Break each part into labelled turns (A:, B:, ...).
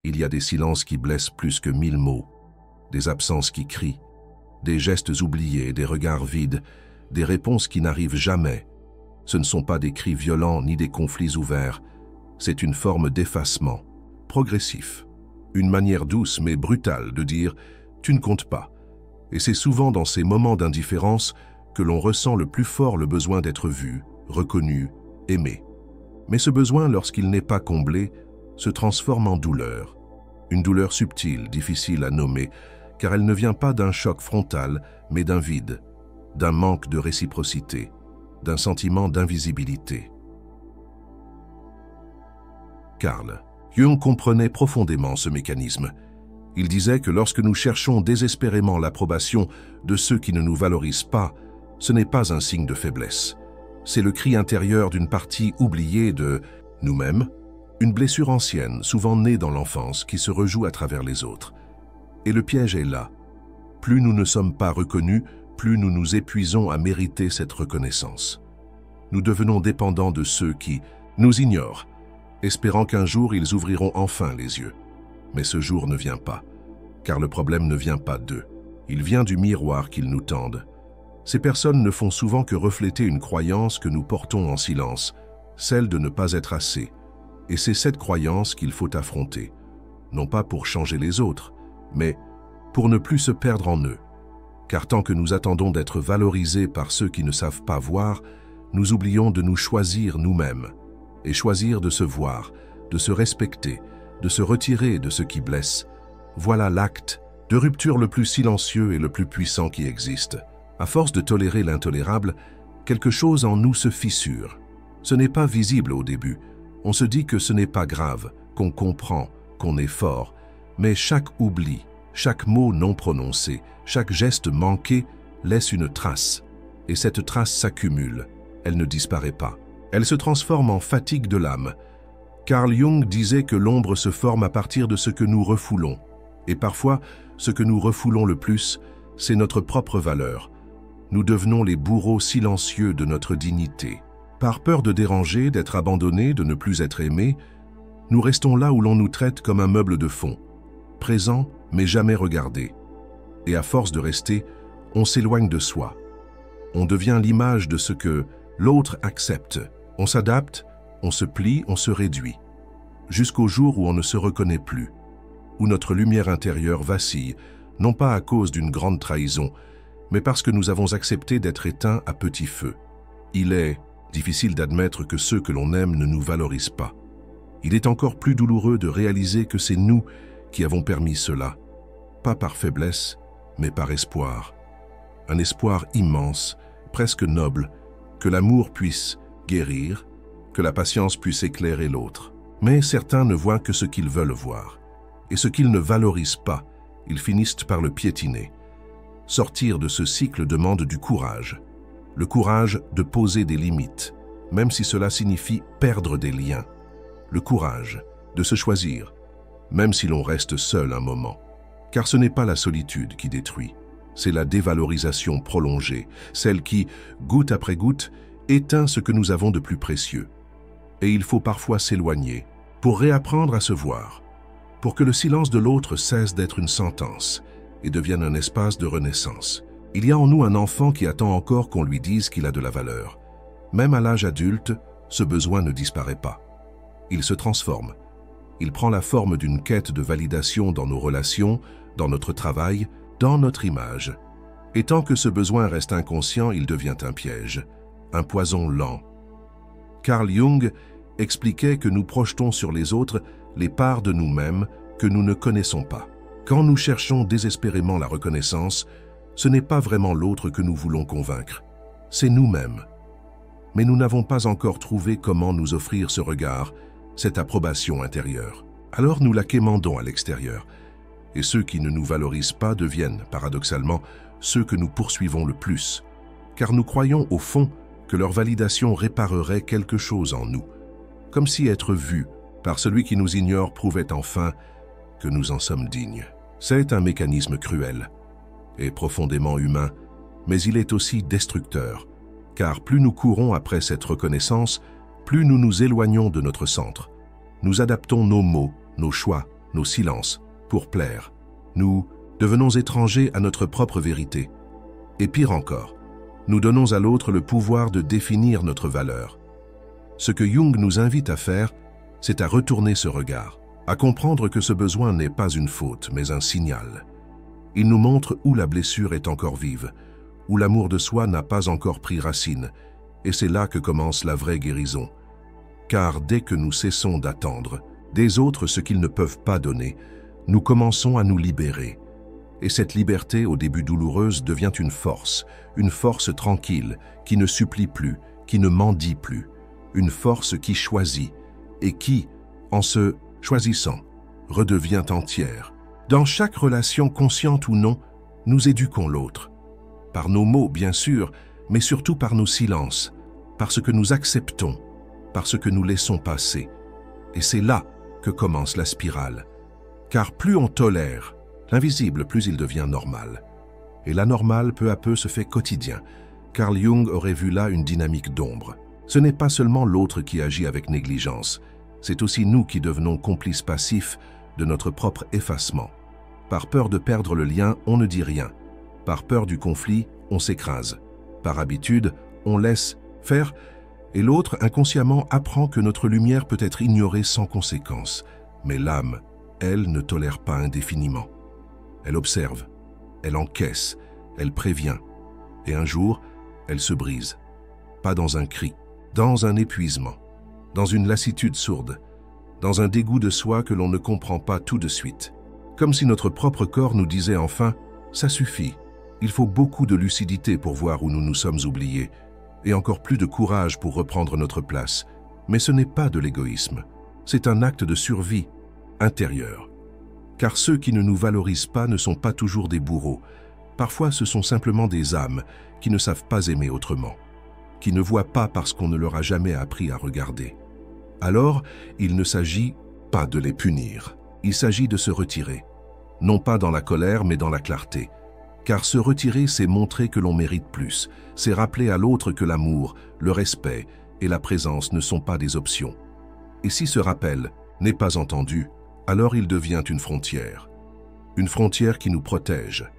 A: Il y a des silences qui blessent plus que 1000 mots, des absences qui crient, des gestes oubliés, des regards vides, des réponses qui n'arrivent jamais. Ce ne sont pas des cris violents ni des conflits ouverts, c'est une forme d'effacement, progressif, une manière douce mais brutale de dire « tu ne comptes pas ». Et c'est souvent dans ces moments d'indifférence que l'on ressent le plus fort le besoin d'être vu, reconnu, aimé. Mais ce besoin, lorsqu'il n'est pas comblé, se transforme en douleur. Une douleur subtile, difficile à nommer, car elle ne vient pas d'un choc frontal, mais d'un vide, d'un manque de réciprocité, d'un sentiment d'invisibilité. Carl Jung comprenait profondément ce mécanisme. Il disait que lorsque nous cherchons désespérément l'approbation de ceux qui ne nous valorisent pas, ce n'est pas un signe de faiblesse. C'est le cri intérieur d'une partie oubliée de nous-mêmes, une blessure ancienne, souvent née dans l'enfance, qui se rejoue à travers les autres. Et le piège est là. Plus nous ne sommes pas reconnus, plus nous nous épuisons à mériter cette reconnaissance. Nous devenons dépendants de ceux qui nous ignorent, espérant qu'un jour ils ouvriront enfin les yeux. Mais ce jour ne vient pas, car le problème ne vient pas d'eux. Il vient du miroir qu'ils nous tendent. Ces personnes ne font souvent que refléter une croyance que nous portons en silence, celle de ne pas être assez. Et c'est cette croyance qu'il faut affronter, non pas pour changer les autres, mais pour ne plus se perdre en eux. Car tant que nous attendons d'être valorisés par ceux qui ne savent pas voir, nous oublions de nous choisir nous-mêmes, et choisir de se voir, de se respecter, de se retirer de ce qui blesse. Voilà l'acte de rupture le plus silencieux et le plus puissant qui existe. À force de tolérer l'intolérable, quelque chose en nous se fissure. Ce n'est pas visible au début. On se dit que ce n'est pas grave, qu'on comprend, qu'on est fort. Mais chaque oubli, chaque mot non prononcé, chaque geste manqué laisse une trace. Et cette trace s'accumule. Elle ne disparaît pas. Elle se transforme en fatigue de l'âme. Carl Jung disait que l'ombre se forme à partir de ce que nous refoulons. Et parfois, ce que nous refoulons le plus, c'est notre propre valeur. Nous devenons les bourreaux silencieux de notre dignité. Par peur de déranger, d'être abandonnés, de ne plus être aimés, nous restons là où l'on nous traite comme un meuble de fond, présent mais jamais regardé. Et à force de rester, on s'éloigne de soi. On devient l'image de ce que l'autre accepte. On s'adapte, on se plie, on se réduit, jusqu'au jour où on ne se reconnaît plus, où notre lumière intérieure vacille, non pas à cause d'une grande trahison, mais parce que nous avons accepté d'être éteints à petit feu. Il est difficile d'admettre que ceux que l'on aime ne nous valorisent pas. Il est encore plus douloureux de réaliser que c'est nous qui avons permis cela, pas par faiblesse, mais par espoir. Un espoir immense, presque noble, que l'amour puisse guérir, que la patience puisse éclairer l'autre. Mais certains ne voient que ce qu'ils veulent voir. Et ce qu'ils ne valorisent pas, ils finissent par le piétiner. Sortir de ce cycle demande du courage. Le courage de poser des limites, même si cela signifie perdre des liens. Le courage de se choisir, même si l'on reste seul un moment. Car ce n'est pas la solitude qui détruit, c'est la dévalorisation prolongée, celle qui, goutte après goutte, éteint ce que nous avons de plus précieux. Et il faut parfois s'éloigner pour réapprendre à se voir, pour que le silence de l'autre cesse d'être une sentence et devienne un espace de renaissance. Il y a en nous un enfant qui attend encore qu'on lui dise qu'il a de la valeur. Même à l'âge adulte, ce besoin ne disparaît pas. Il se transforme. Il prend la forme d'une quête de validation dans nos relations, dans notre travail, dans notre image. Et tant que ce besoin reste inconscient, il devient un piège, un poison lent. Carl Jung expliquait que nous projetons sur les autres les parts de nous-mêmes que nous ne connaissons pas. Quand nous cherchons désespérément la reconnaissance, ce n'est pas vraiment l'autre que nous voulons convaincre, c'est nous-mêmes. Mais nous n'avons pas encore trouvé comment nous offrir ce regard, cette approbation intérieure. Alors nous la quémandons à l'extérieur. Et ceux qui ne nous valorisent pas deviennent, paradoxalement, ceux que nous poursuivons le plus. Car nous croyons au fond que leur validation réparerait quelque chose en nous. Comme si être vu par celui qui nous ignore prouvait enfin que nous en sommes dignes. C'est un mécanisme cruel et profondément humain, mais il est aussi destructeur, car plus nous courons après cette reconnaissance, plus nous nous éloignons de notre centre. Nous adaptons nos mots, nos choix, nos silences, pour plaire. Nous devenons étrangers à notre propre vérité. Et pire encore, nous donnons à l'autre le pouvoir de définir notre valeur. Ce que Jung nous invite à faire, c'est à retourner ce regard, à comprendre que ce besoin n'est pas une faute, mais un signal. Il nous montre où la blessure est encore vive, où l'amour de soi n'a pas encore pris racine, et c'est là que commence la vraie guérison. Car dès que nous cessons d'attendre des autres ce qu'ils ne peuvent pas donner, nous commençons à nous libérer. Et cette liberté, au début douloureuse, devient une force tranquille, qui ne supplie plus, qui ne mendie plus, une force qui choisit, et qui, en se choisissant, redevient entière. Dans chaque relation, consciente ou non, nous éduquons l'autre. Par nos mots, bien sûr, mais surtout par nos silences, parce que nous acceptons, parce que nous laissons passer. Et c'est là que commence la spirale. Car plus on tolère l'invisible, plus il devient normal. Et l'anormal, peu à peu, se fait quotidien. Carl Jung aurait vu là une dynamique d'ombre. Ce n'est pas seulement l'autre qui agit avec négligence, c'est aussi nous qui devenons complices passifs de notre propre effacement. Par peur de perdre le lien, on ne dit rien. Par peur du conflit, on s'écrase. Par habitude, on laisse faire, et l'autre, inconsciemment, apprend que notre lumière peut être ignorée sans conséquence. Mais l'âme, elle, ne tolère pas indéfiniment. Elle observe, elle encaisse, elle prévient. Et un jour, elle se brise. Pas dans un cri, dans un épuisement, dans une lassitude sourde, dans un dégoût de soi que l'on ne comprend pas tout de suite. Comme si notre propre corps nous disait enfin « ça suffit ». Il faut beaucoup de lucidité pour voir où nous nous sommes oubliés, et encore plus de courage pour reprendre notre place. Mais ce n'est pas de l'égoïsme, c'est un acte de survie intérieure. Car ceux qui ne nous valorisent pas ne sont pas toujours des bourreaux. Parfois, ce sont simplement des âmes qui ne savent pas aimer autrement, qui ne voient pas parce qu'on ne leur a jamais appris à regarder. Alors, il ne s'agit pas de les punir, il s'agit de se retirer. Non pas dans la colère, mais dans la clarté. Car se retirer, c'est montrer que l'on mérite plus, c'est rappeler à l'autre que l'amour, le respect et la présence ne sont pas des options. Et si ce rappel n'est pas entendu, alors il devient une frontière qui nous protège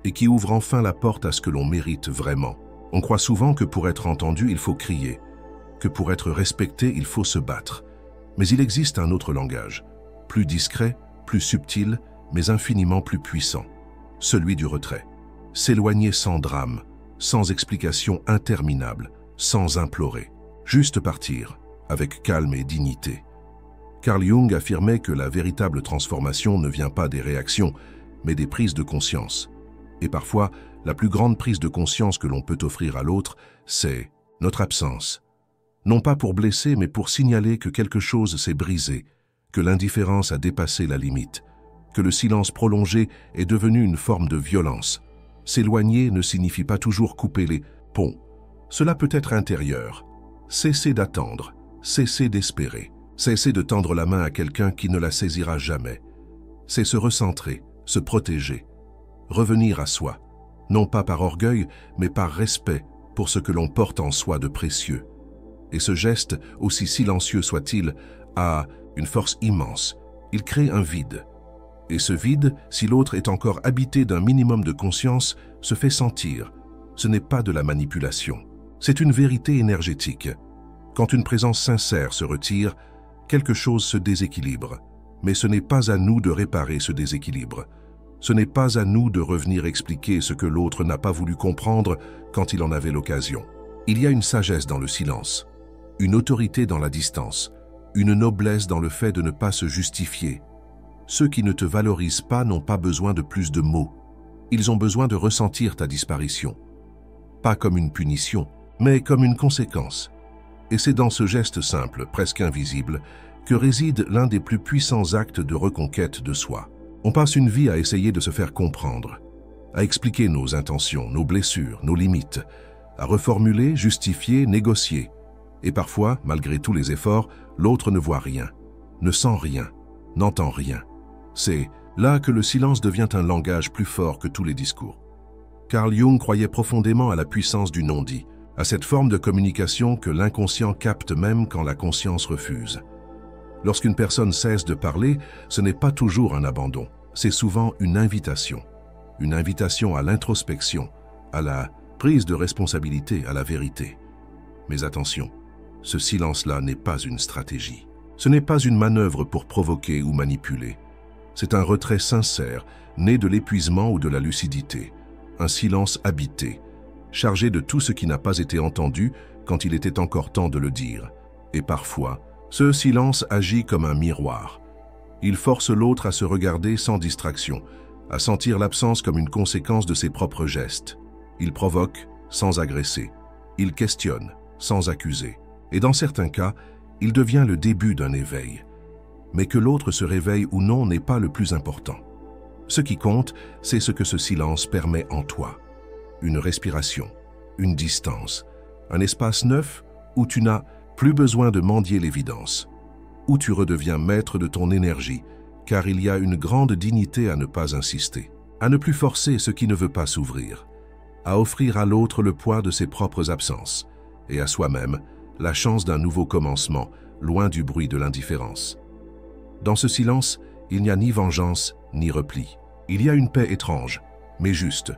A: et qui ouvre enfin la porte à ce que l'on mérite vraiment. On croit souvent que pour être entendu, il faut crier, que pour être respecté, il faut se battre. Mais il existe un autre langage, plus discret, plus subtil, mais infiniment plus puissant, celui du retrait. S'éloigner sans drame, sans explication interminable, sans implorer. Juste partir, avec calme et dignité. Carl Jung affirmait que la véritable transformation ne vient pas des réactions, mais des prises de conscience. Et parfois, la plus grande prise de conscience que l'on peut offrir à l'autre, c'est notre absence. Non pas pour blesser, mais pour signaler que quelque chose s'est brisé, que l'indifférence a dépassé la limite, que le silence prolongé est devenu une forme de violence. S'éloigner ne signifie pas toujours couper les ponts. Cela peut être intérieur. Cesser d'attendre, cesser d'espérer, cesser de tendre la main à quelqu'un qui ne la saisira jamais. C'est se recentrer, se protéger, revenir à soi, non pas par orgueil, mais par respect pour ce que l'on porte en soi de précieux. Et ce geste, aussi silencieux soit-il, a une force immense. Il crée un vide. Et ce vide, si l'autre est encore habité d'un minimum de conscience, se fait sentir. Ce n'est pas de la manipulation. C'est une vérité énergétique. Quand une présence sincère se retire, quelque chose se déséquilibre. Mais ce n'est pas à nous de réparer ce déséquilibre. Ce n'est pas à nous de revenir expliquer ce que l'autre n'a pas voulu comprendre quand il en avait l'occasion. Il y a une sagesse dans le silence, une autorité dans la distance, une noblesse dans le fait de ne pas se justifier. Ceux qui ne te valorisent pas n'ont pas besoin de plus de mots. Ils ont besoin de ressentir ta disparition. Pas comme une punition, mais comme une conséquence. Et c'est dans ce geste simple, presque invisible, que réside l'un des plus puissants actes de reconquête de soi. On passe une vie à essayer de se faire comprendre, à expliquer nos intentions, nos blessures, nos limites, à reformuler, justifier, négocier. Et parfois, malgré tous les efforts, l'autre ne voit rien, ne sent rien, n'entend rien. C'est là que le silence devient un langage plus fort que tous les discours. Carl Jung croyait profondément à la puissance du non-dit, à cette forme de communication que l'inconscient capte même quand la conscience refuse. Lorsqu'une personne cesse de parler, ce n'est pas toujours un abandon, c'est souvent une invitation à l'introspection, à la prise de responsabilité, à la vérité. Mais attention, ce silence-là n'est pas une stratégie. Ce n'est pas une manœuvre pour provoquer ou manipuler. C'est un retrait sincère, né de l'épuisement ou de la lucidité. Un silence habité, chargé de tout ce qui n'a pas été entendu quand il était encore temps de le dire. Et parfois, ce silence agit comme un miroir. Il force l'autre à se regarder sans distraction, à sentir l'absence comme une conséquence de ses propres gestes. Il provoque sans agresser. Il questionne sans accuser. Et dans certains cas, il devient le début d'un éveil. Mais que l'autre se réveille ou non n'est pas le plus important. Ce qui compte, c'est ce que ce silence permet en toi. Une respiration, une distance, un espace neuf où tu n'as plus besoin de mendier l'évidence, où tu redeviens maître de ton énergie, car il y a une grande dignité à ne pas insister, à ne plus forcer ce qui ne veut pas s'ouvrir, à offrir à l'autre le poids de ses propres absences, et à soi-même la chance d'un nouveau commencement, loin du bruit de l'indifférence. Dans ce silence, il n'y a ni vengeance, ni repli. Il y a une paix étrange, mais juste.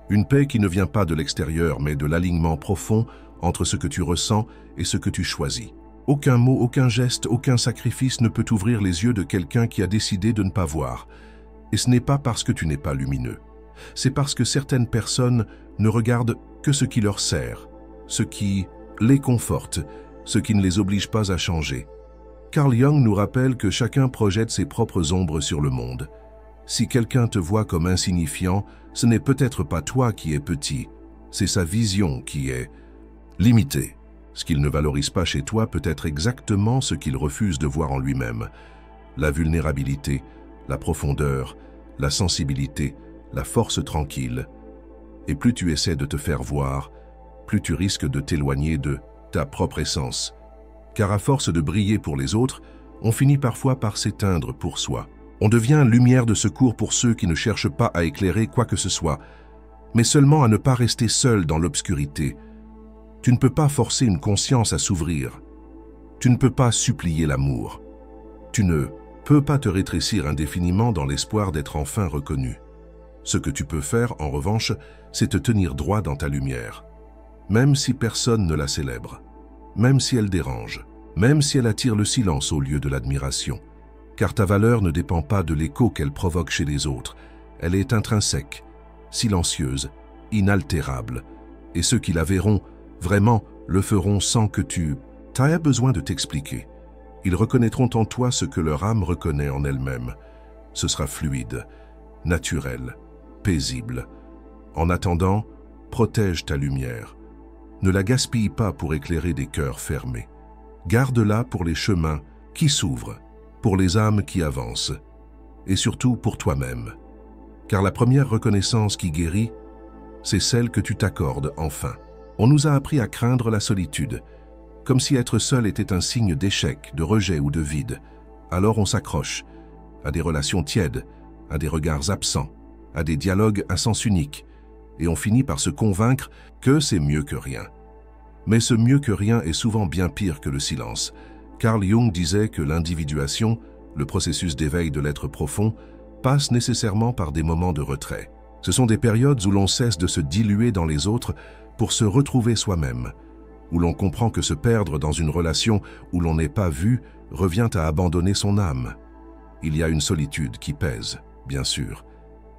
A: Une paix qui ne vient pas de l'extérieur, mais de l'alignement profond entre ce que tu ressens et ce que tu choisis. Aucun mot, aucun geste, aucun sacrifice ne peut ouvrir les yeux de quelqu'un qui a décidé de ne pas voir. Et ce n'est pas parce que tu n'es pas lumineux. C'est parce que certaines personnes ne regardent que ce qui leur sert, ce qui les conforte, ce qui ne les oblige pas à changer. Carl Jung nous rappelle que chacun projette ses propres ombres sur le monde. Si quelqu'un te voit comme insignifiant, ce n'est peut-être pas toi qui es petit, c'est sa vision qui est limitée. Ce qu'il ne valorise pas chez toi peut être exactement ce qu'il refuse de voir en lui-même. La vulnérabilité, la profondeur, la sensibilité, la force tranquille. Et plus tu essaies de te faire voir, plus tu risques de t'éloigner de ta propre essence. Car à force de briller pour les autres, on finit parfois par s'éteindre pour soi. On devient lumière de secours pour ceux qui ne cherchent pas à éclairer quoi que ce soit, mais seulement à ne pas rester seul dans l'obscurité. Tu ne peux pas forcer une conscience à s'ouvrir. Tu ne peux pas supplier l'amour. Tu ne peux pas te rétrécir indéfiniment dans l'espoir d'être enfin reconnu. Ce que tu peux faire, en revanche, c'est te tenir droit dans ta lumière. Même si personne ne la célèbre, même si elle dérange, même si elle attire le silence au lieu de l'admiration. Car ta valeur ne dépend pas de l'écho qu'elle provoque chez les autres. Elle est intrinsèque, silencieuse, inaltérable. Et ceux qui la verront, vraiment, le feront sans que tu aies besoin de t'expliquer. Ils reconnaîtront en toi ce que leur âme reconnaît en elle-même. Ce sera fluide, naturel, paisible. En attendant, protège ta lumière. Ne la gaspille pas pour éclairer des cœurs fermés. Garde-la pour les chemins qui s'ouvrent, pour les âmes qui avancent, et surtout pour toi-même. Car la première reconnaissance qui guérit, c'est celle que tu t'accordes enfin. On nous a appris à craindre la solitude, comme si être seul était un signe d'échec, de rejet ou de vide. Alors on s'accroche à des relations tièdes, à des regards absents, à des dialogues à sens unique, et on finit par se convaincre que c'est mieux que rien. Mais ce mieux que rien est souvent bien pire que le silence. Carl Jung disait que l'individuation, le processus d'éveil de l'être profond, passe nécessairement par des moments de retrait. Ce sont des périodes où l'on cesse de se diluer dans les autres pour se retrouver soi-même, où l'on comprend que se perdre dans une relation où l'on n'est pas vu revient à abandonner son âme. Il y a une solitude qui pèse, bien sûr,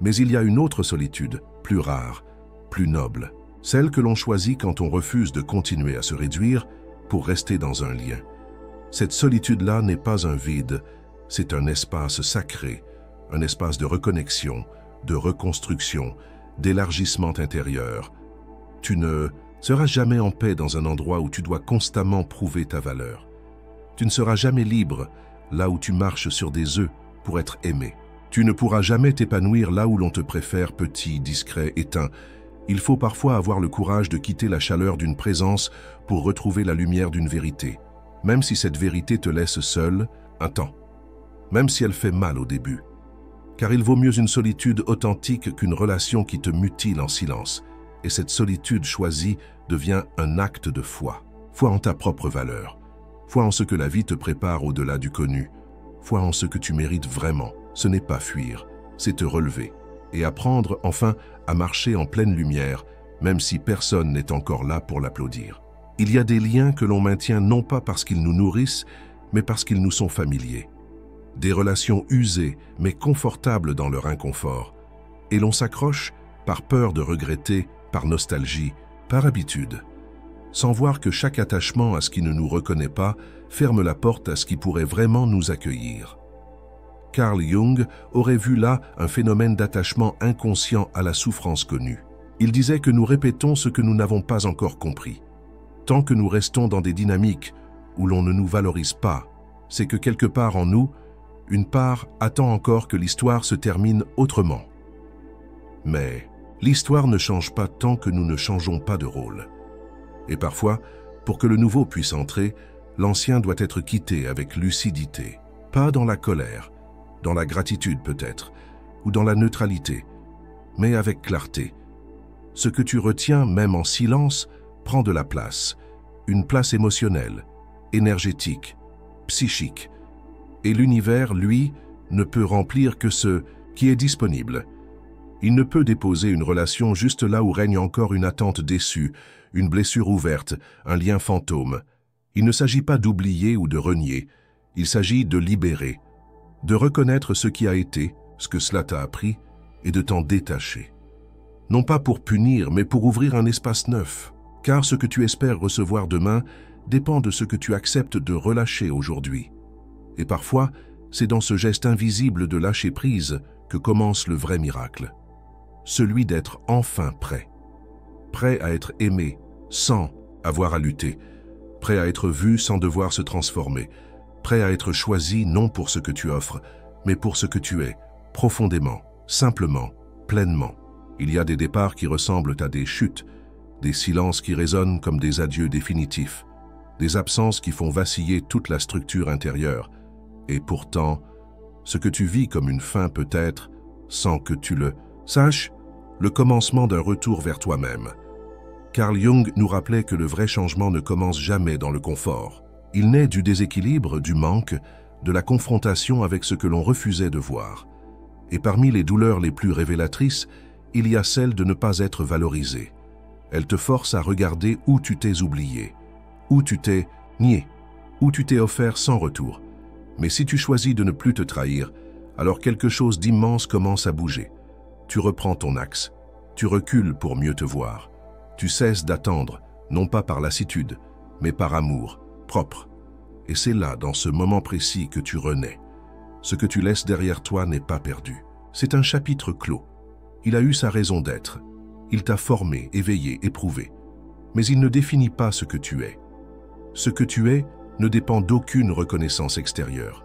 A: mais il y a une autre solitude, plus rare, plus noble, celle que l'on choisit quand on refuse de continuer à se réduire pour rester dans un lien. Cette solitude-là n'est pas un vide, c'est un espace sacré, un espace de reconnexion, de reconstruction, d'élargissement intérieur. Tu ne seras jamais en paix dans un endroit où tu dois constamment prouver ta valeur. Tu ne seras jamais libre là où tu marches sur des œufs pour être aimé. Tu ne pourras jamais t'épanouir là où l'on te préfère petit, discret, éteint. Il faut parfois avoir le courage de quitter la chaleur d'une présence pour retrouver la lumière d'une vérité, même si cette vérité te laisse seul un temps, même si elle fait mal au début. Car il vaut mieux une solitude authentique qu'une relation qui te mutile en silence. Et cette solitude choisie devient un acte de foi. Foi en ta propre valeur. Foi en ce que la vie te prépare au-delà du connu. foi en ce que tu mérites vraiment. Ce n'est pas fuir, c'est te relever et apprendre enfin à marcher en pleine lumière, même si personne n'est encore là pour l'applaudir. Il y a des liens que l'on maintient non pas parce qu'ils nous nourrissent, mais parce qu'ils nous sont familiers. Des relations usées, mais confortables dans leur inconfort. Et l'on s'accroche par peur de regretter, par nostalgie, par habitude, sans voir que chaque attachement à ce qui ne nous reconnaît pas ferme la porte à ce qui pourrait vraiment nous accueillir. Carl Jung aurait vu là un phénomène d'attachement inconscient à la souffrance connue. Il disait que nous répétons ce que nous n'avons pas encore compris. Tant que nous restons dans des dynamiques où l'on ne nous valorise pas, c'est que quelque part en nous, une part attend encore que l'histoire se termine autrement. Mais l'histoire ne change pas tant que nous ne changeons pas de rôle. Et parfois, pour que le nouveau puisse entrer, l'ancien doit être quitté avec lucidité, pas dans la colère, dans la gratitude peut-être, ou dans la neutralité, mais avec clarté. Ce que tu retiens, même en silence, prend de la place, une place émotionnelle, énergétique, psychique. Et l'univers, lui, ne peut remplir que ce qui est disponible. Il ne peut déposer une relation juste là où règne encore une attente déçue, une blessure ouverte, un lien fantôme. Il ne s'agit pas d'oublier ou de renier, il s'agit de libérer, de reconnaître ce qui a été, ce que cela t'a appris, et de t'en détacher. Non pas pour punir, mais pour ouvrir un espace neuf, car ce que tu espères recevoir demain dépend de ce que tu acceptes de relâcher aujourd'hui. Et parfois, c'est dans ce geste invisible de lâcher prise que commence le vrai miracle. Celui d'être enfin prêt. Prêt à être aimé, sans avoir à lutter. Prêt à être vu sans devoir se transformer. Prêt à être choisi non pour ce que tu offres, mais pour ce que tu es, profondément, simplement, pleinement. Il y a des départs qui ressemblent à des chutes, des silences qui résonnent comme des adieux définitifs, des absences qui font vaciller toute la structure intérieure. Et pourtant, ce que tu vis comme une fin peut être, sans que tu le saches, le commencement d'un retour vers toi-même. Carl Jung nous rappelait que le vrai changement ne commence jamais dans le confort. Il naît du déséquilibre, du manque, de la confrontation avec ce que l'on refusait de voir. Et parmi les douleurs les plus révélatrices, il y a celle de ne pas être valorisé. Elle te force à regarder où tu t'es oublié, où tu t'es nié, où tu t'es offert sans retour. Mais si tu choisis de ne plus te trahir, alors quelque chose d'immense commence à bouger. Tu reprends ton axe, tu recules pour mieux te voir. Tu cesses d'attendre, non pas par lassitude, mais par amour, propre. Et c'est là, dans ce moment précis, que tu renais. Ce que tu laisses derrière toi n'est pas perdu. C'est un chapitre clos. Il a eu sa raison d'être. Il t'a formé, éveillé, éprouvé. Mais il ne définit pas ce que tu es. Ce que tu es ne dépend d'aucune reconnaissance extérieure.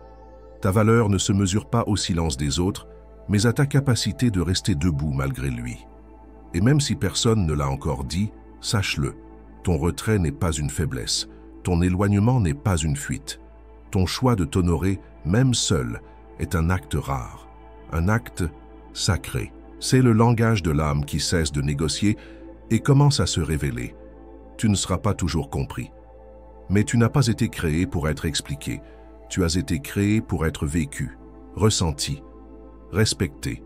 A: Ta valeur ne se mesure pas au silence des autres, mais à ta capacité de rester debout malgré lui. Et même si personne ne l'a encore dit, sache-le, ton retrait n'est pas une faiblesse, ton éloignement n'est pas une fuite. Ton choix de t'honorer, même seul, est un acte rare, un acte sacré. C'est le langage de l'âme qui cesse de négocier et commence à se révéler. Tu ne seras pas toujours compris. Mais tu n'as pas été créé pour être expliqué. Tu as été créé pour être vécu, ressenti, respecté.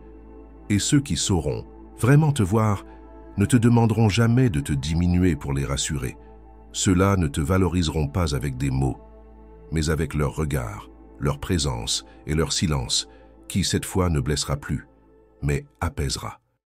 A: Et ceux qui sauront vraiment te voir ne te demanderont jamais de te diminuer pour les rassurer. Ceux-là ne te valoriseront pas avec des mots, mais avec leur regard, leur présence et leur silence, qui cette fois ne blessera plus, mais apaisera.